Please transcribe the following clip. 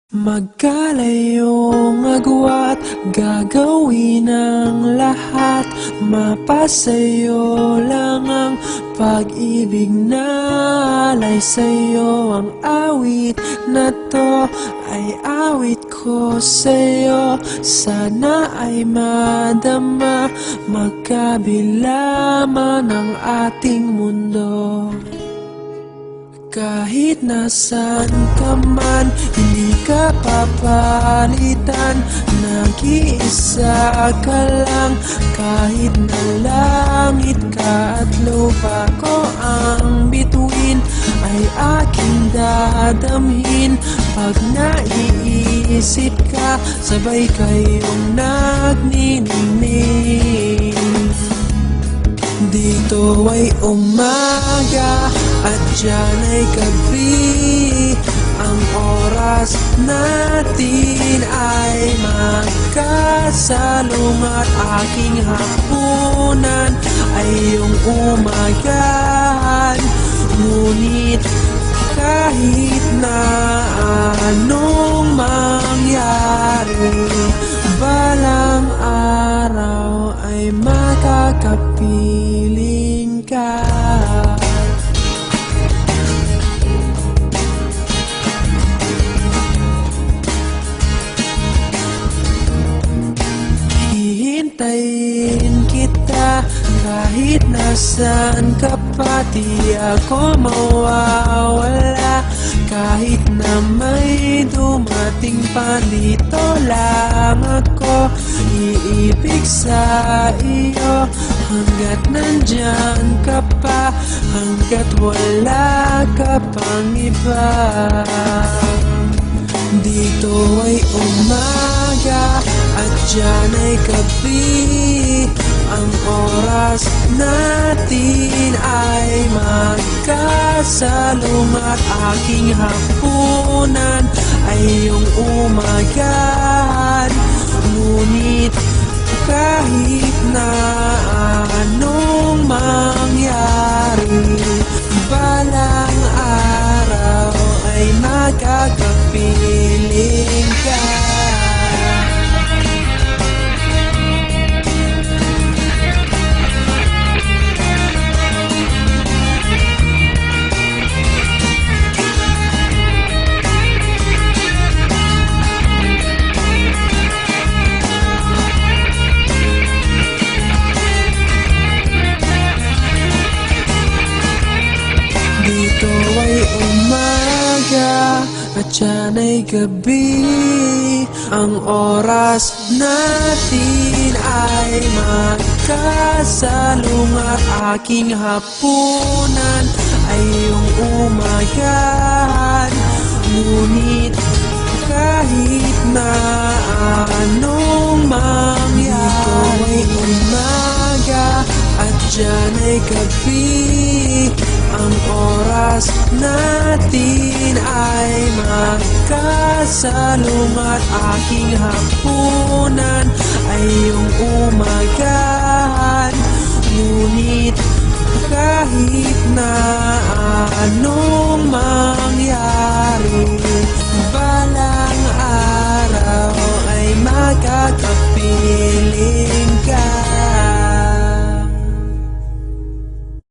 Magkalayong agwat, gagawin ang lahat. Mapasayo lang ang pag-ibig na alay sa'yo. Ang awit na to ay awit ko sa'yo. Sana ay madama, magkabila man ang ating mundo. Kahit nasan ka man, hindi ka papalitan. Nag-iisa ka lang, kahit na langit ka at lupa ko ang bituin, ay aking dadamhin. Pag naiisip ka, sabay kayong nagniningning. Dito ay umaga at dyan ay gabi. Ang oras natin ay magkasalungat. Aking hapunan ay iyong umagahan. Ngunit kahit na anong mangyari, balang araw ay makakapiling ka. Hihintayin kita kahit nasaan ka pa. Di ako mawawala kahit na may dumating pa. Dito lang ako iibig sa iyo hanggat nandyan ka pa, hanggat wala ka pang iba. Dito ay umaga at dyan ay gabi. Ang oras natin ay magkasalungat. Aking hapunan ay iyong umagahan. Ngunit kahit na anong mangyari, balang araw ay magkakapiling ka. Dito ay umaga at dyan ay gabi. Ang oras natin ay magkasalungat. Aking hapunan ay iyong umagahan. Ngunit kahit na anong mangyari, dito ay umaga at dyan ay gabi. Ang oras natin ay magkasalungat. Aking hapunan ay iyong umagahan. Ngunit kahit na anong mangyari, balang araw ay magkakapiling